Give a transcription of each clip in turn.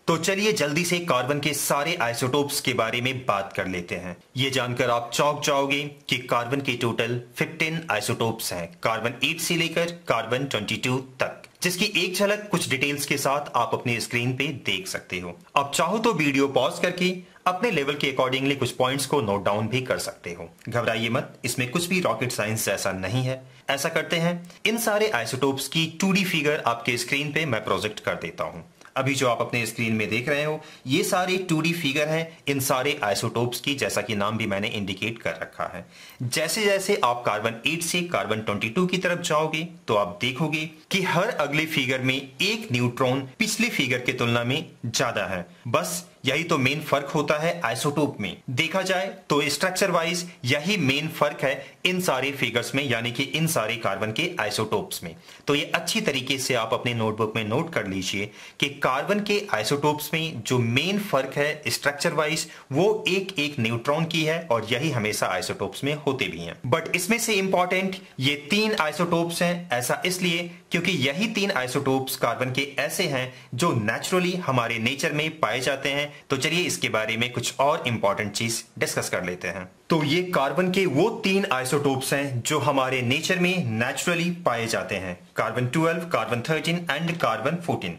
तो चलिए जल्दी से कार्बन के सारे आइसोटोप्स के बारे में बात कर लेते हैं। ये जानकर आप चौंक जाओगे कि कार्बन के टोटल 15 आइसोटोप्स हैं, कार्बन 8 से लेकर कार्बन 22 तक, जिसकी एक झलक कुछ डिटेल्स के साथ आप अपने स्क्रीन पे देख सकते हो। आप चाहो तो वीडियो पॉज करके अपने लेवल के अकॉर्डिंगली कुछ पॉइंट्स को नोट डाउन भी कर सकते हो। घबराइए मत, इसमें कुछ भी रॉकेट साइंस जैसा नहीं है। ऐसा करते हैं, इन सारे आइसोटोप्स की 2D फिगर आपके स्क्रीन पे मैं प्रोजेक्ट कर देता हूं। अभी जो आप अपने स्क्रीन में देख रहे हो ये सारे 2D फिगर हैं इन सारे आइसोटोप्स की, जैसा कि नाम भी मैंने इंडिकेट कर रखा है। जैसे जैसे आप कार्बन 8 से कार्बन 22 की तरफ जाओगे तो आप देखोगे कि हर अगले फिगर में एक न्यूट्रॉन पिछले फिगर की तुलना में ज्यादा है। बस यही तो मेन फर्क होता है आइसोटोप में। देखा जाए तो स्ट्रक्चर वाइज यही मेन फर्क है इन सारे फिगर्स में, यानी कि इन सारे कार्बन के आइसोटोप्स में। तो ये अच्छी तरीके से आप अपने नोटबुक में नोट कर लीजिए कि कार्बन के आइसोटोप्स में जो मेन फर्क है स्ट्रक्चर वाइज वो एक एक न्यूट्रॉन की है, और यही हमेशा आइसोटोप्स में होते भी हैं। बट इसमें से इंपॉर्टेंट ये 3 आइसोटोप्स हैं। ऐसा इसलिए क्योंकि यही 3 आइसोटोप्स कार्बन के ऐसे हैं जो नेचुरली हमारे नेचर में पाए जाते हैं। तो चलिए इसके बारे में कुछ और इंपॉर्टेंट चीज डिस्कस कर लेते हैं। तो ये कार्बन के वो 3 आइसोटोप्स हैं जो हमारे नेचर में नेचुरली पाए जाते हैं, कार्बन 12, कार्बन 13 एंड कार्बन 14।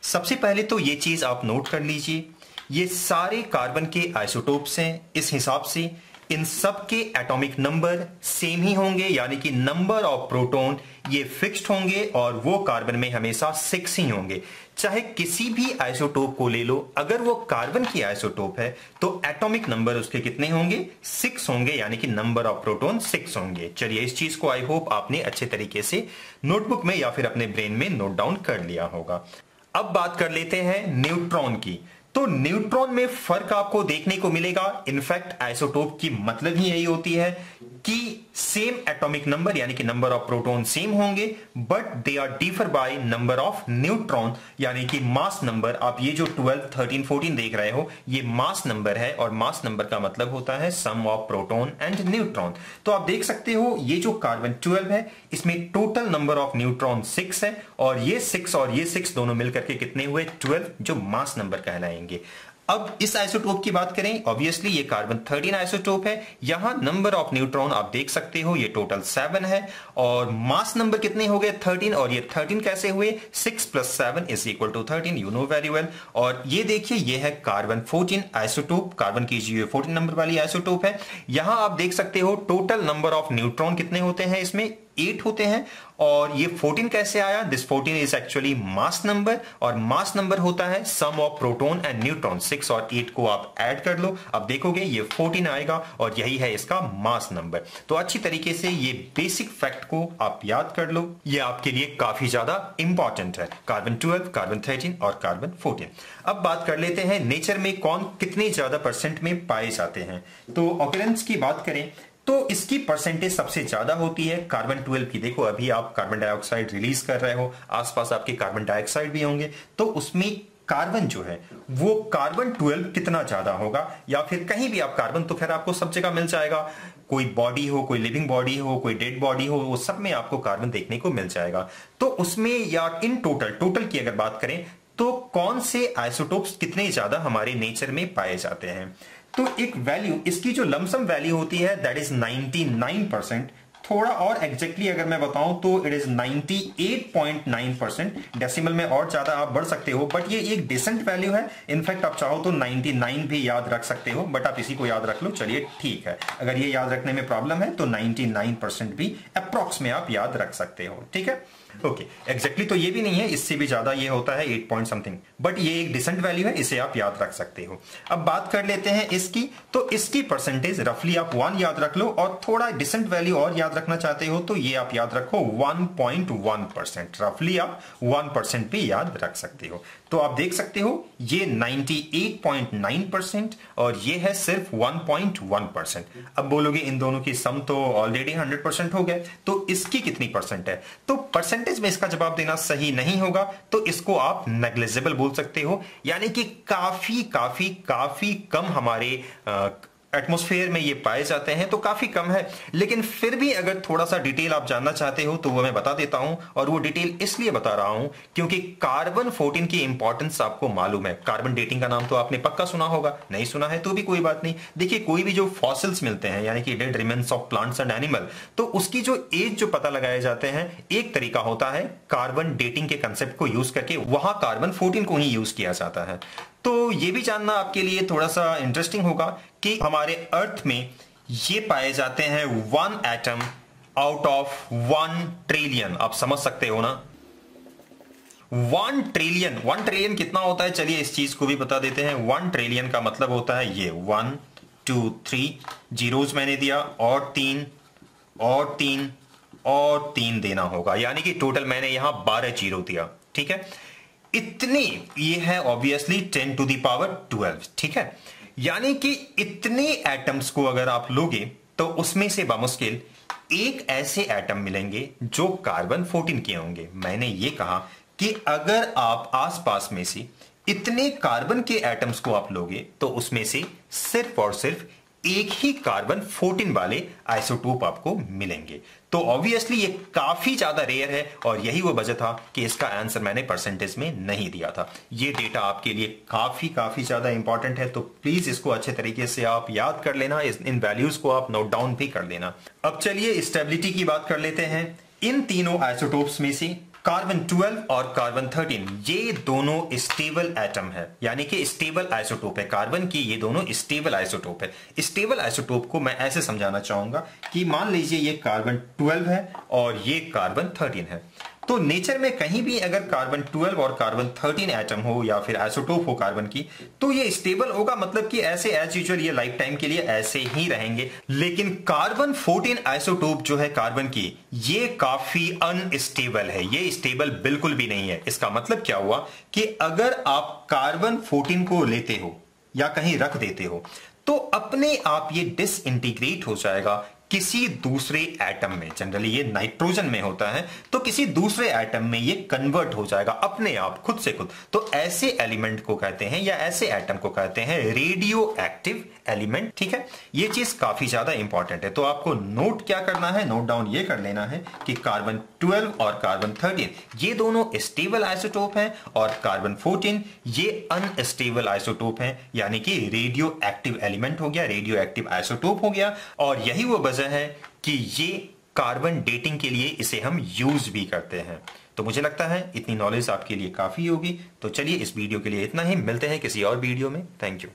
सबसे पहले तो ये चीज आप नोट कर लीजिए, ये सारे कार्बन के आइसोटोप्स हैं। इस हिसाब से इन सब के एटॉमिक नंबर सेम ही होंगे, यानी कि नंबर ऑफ प्रोटॉन ये फिक्स्ड होंगे और वो कार्बन में हमेशा 6 ही होंगे। चाहे किसी भी आइसोटोप को ले लो, अगर वो कार्बन की आइसोटोप है तो एटॉमिक नंबर उसके कितने होंगे? 6 होंगे, यानी कि नंबर ऑफ प्रोटॉन 6 होंगे। चलिए इस चीज को आई होप आपने अच्छे तरीके से नोटबुक में या फिर अपने ब्रेन में नोट डाउन कर लिया होगा। अब बात कर लेते हैं न्यूट्रॉन की। तो न्यूट्रॉन में फर्क आपको देखने को मिलेगा। इनफैक्ट आइसोटोप की मतलब ही यही होती है कि सेम एटॉमिक नंबर, यानी कि नंबर ऑफ प्रोटॉन सेम होंगे, but they are differ by number of neutron, यानी कि मास नंबर। आप ये जो 12, 13, 14 देख रहे हो ये मास नंबर है, और मास नंबर का मतलब होता है सम ऑफ प्रोटॉन एंड न्यूट्रॉन। तो आप देख सकते हो ये जो कार्बन 12 है इसमें टोटल नंबर ऑफ न्यूट्रॉन 6 है, और ये 6 और ये 6 दोनों मिलकर के कितने हुए? 12, जो मास नंबर कहलाएंगे। अब इस आइसोटोप की बात करें, ऑब्वियसली ये कार्बन 13 आइसोटोप है। यहां नंबर ऑफ न्यूट्रॉन आप देख सकते हो ये टोटल 7 है, और मास नंबर कितने हो गए? 13। और ये 13 कैसे हुए? 6 + 7 = 13, यू नो वेरी वेल। और ये देखिए ये है कार्बन 14 आइसोटोप, कार्बन की जो 14 नंबर वाली आइसोटोप है। यहां आप देख सकते हो टोटल नंबर ऑफ न्यूट्रॉन कितने होते हैं? इसमें 8 होते हैं। और ये 14 कैसे आया? This 14 is actually mass number, और मास नंबर होता है सम ऑफ प्रोटॉन एंड न्यूट्रॉन। 6 और 8 को आप ऐड कर लो, अब देखोगे ये 14 आएगा, और यही है इसका मास नंबर। तो अच्छी तरीके से ये बेसिक फैक्ट को आप याद कर लो, ये आपके लिए काफी ज्यादा इंपॉर्टेंट है। कार्बन 12, कार्बन 13 और कार्बन 14। अब बात कर लेते हैं नेचर में कौन कितने ज्यादा परसेंट में पाए जाते हैं। तो ऑकरेंस की बात करें तो इसकी परसेंटेज सबसे ज्यादा होती है कार्बन 12 की। देखो अभी आप कार्बन डाइऑक्साइड रिलीज कर रहे हो, आसपास आपके कार्बन डाइऑक्साइड भी होंगे, तो उसमें कार्बन जो है वो कार्बन 12 कितना ज्यादा होगा, या फिर कहीं भी आप कार्बन तो खैर आपको सब जगह मिल जाएगा, कोई बॉडी हो, कोई लिविंग बॉडी हो, कोई डेड बॉडी हो, वो सब में आपको कार्बन देखने को मिल जाएगा। तो उसमें या इन टोटल की अगर बात करें तो कौन से आइसोटोप्स कितने ज्यादा हमारे नेचर में पाए जाते हैं, तो एक वैल्यू इसकी जो लमसम वैल्यू होती है दैट इज 99%। थोड़ा और एग्जैक्टली अगर मैं बताऊं तो इट इज 98.9%। डेसिमल में और ज्यादा आप बढ़ सकते हो, बट ये एक डिसेंट वैल्यू है। इनफैक्ट आप चाहो तो 99 भी याद रख सकते हो, बट आप इसी को याद रख लो, चलिए ठीक है। अगर ये याद रखने में प्रॉब्लम है तो 99% भी अप्रॉक्स में आप याद रख सकते हो, ठीक है। ओके, एग्जैक्टली तो ये भी नहीं है, इससे भी ज्यादा ये होता है 8 पॉइंट समथिंग, बट ये एक डिसेंट वैल्यू है, इसे आप याद रख सकते हो। अब बात कर लेते हैं इसकी, तो इसकी परसेंटेज रफली आप 1 याद रख लो, और थोड़ा डिसेंट वैल्यू और याद रखना चाहते हो तो ये आप याद रखो 1.1%। रफली आप 1% भी याद रख सकते हो। तो आप देख सकते हो ये 98.9% और ये है सिर्फ 1.1%। अब बोलोगे इन दोनों की सम तो ऑलरेडी 100% हो गए, तो इसकी कितनी परसेंट है? तो परसेंटेज में इसका जवाब देना सही नहीं होगा, तो इसको आप नेग्लिजिबल बोल सकते हो, यानी कि काफी काफी काफी कम हमारे एटमॉस्फेयर में ये पाए जाते हैं, तो काफी कम है। लेकिन फिर भी अगर थोड़ा सा डिटेल आप जानना चाहते हो तो वो मैं बता देता हूं, और वो डिटेल इसलिए बता रहा हूं क्योंकि कार्बन 14 की इंपॉर्टेंस आपको मालूम है। कार्बन डेटिंग का नाम तो आपने पक्का सुना होगा, नहीं सुना है तो भी कोई बात नहीं। देखिए, कोई भी जो फॉसिल्स मिलते हैं यानी कि dead remains of plants and animal, तो उसकी जो एज जो पता लगाए जाते हैं, एक तरीका होता है कार्बन डेटिंग के कंसेप्ट को यूज करके, वहां कार्बन 14 को ही यूज किया जाता है। तो ये भी जानना आपके लिए थोड़ा सा इंटरेस्टिंग होगा कि हमारे अर्थ में ये पाए जाते हैं 1 एटम आउट ऑफ 1 ट्रिलियन। आप समझ सकते हो ना, 1 ट्रिलियन कितना होता है? चलिए इस चीज को भी बता देते हैं। 1 ट्रिलियन का मतलब होता है ये 1 2 3 जीरोज मैंने दिया, और 3 और 3 और 3 देना होगा, यानी कि टोटल मैंने यहां 12 जीरो दिया। ठीक है, इतनी ये है ऑब्वियसली 10 टू द पावर 12। ठीक है, यानी कि इतने एटम्स को अगर आप लोगे तो उसमें से बामुश्किल एक ऐसे एटम मिलेंगे जो कार्बन 14 के होंगे। मैंने ये कहा कि अगर आप आसपास में से इतने कार्बन के एटम्स को आप लोगे तो उसमें से सिर्फ और सिर्फ एक ही कार्बन 14 वाले आइसोटोप आपको मिलेंगे। तो ऑब्वियसली ये काफी ज्यादा रेयर है, और यही वो वजह था कि इसका आंसर मैंने परसेंटेज में नहीं दिया था। ये डेटा आपके लिए काफी ज्यादा इंपॉर्टेंट है, तो प्लीज इसको अच्छे तरीके से आप याद कर लेना, इन वैल्यूज को आप नोट डाउन भी कर लेना। अब चलिए स्टेबिलिटी की बात कर लेते हैं। इन तीनों आइसोटोप्स में से कार्बन 12 और कार्बन 13 ये दोनों स्टेबल एटम है, यानी कि स्टेबल आइसोटोप है। कार्बन की ये दोनों स्टेबल आइसोटोप है। स्टेबल आइसोटोप को मैं ऐसे समझाना चाहूंगा कि मान लीजिए ये कार्बन 12 है और ये कार्बन 13 है, तो नेचर में कहीं भी अगर कार्बन 12 और कार्बन 13 एटम हो या फिर आइसोटोप हो कार्बन की, तो ये स्टेबल होगा, मतलब कि ऐसे एज यूजुअल ये लाइफ टाइम के लिए ऐसे ही रहेंगे। लेकिन कार्बन 14 आइसोटोप जो है कार्बन की, ये काफी अनस्टेबल है, ये स्टेबल बिल्कुल भी नहीं है। इसका मतलब क्या हुआ कि अगर आप कार्बन 14 को लेते हो या कहीं रख देते हो तो अपने आप ये डिसइंटीग्रेट हो जाएगा किसी दूसरे एटम में। जनरली ये नाइट्रोजन में होता है, तो किसी दूसरे एटम में ये कन्वर्ट हो जाएगा अपने आप, खुद से खुद। तो ऐसे एलिमेंट को कहते हैं या ऐसे एटम को कहते हैं रेडियो एक्टिव एलिमेंट। ठीक है, ये चीज काफी ज्यादा इंपॉर्टेंट है। तो आपको नोट क्या करना है, नोट डाउन ये कर लेना है कि कार्बन 12 और कार्बन 13 ये दोनों स्टेबल आइसोटोप हैं, और कार्बन 14 ये अनस्टेबल आइसोटोप हैं, यानी कि रेडियो एक्टिव एलिमेंट हो गया, रेडियो एक्टिव आइसोटोप हो गया। और यही वो वजह है कि ये कार्बन डेटिंग के लिए इसे हम यूज भी करते हैं। तो मुझे लगता है इतनी नॉलेज आपके लिए काफी होगी। तो चलिए इस वीडियो के लिए इतना ही, मिलते हैं किसी और वीडियो में। Thank you.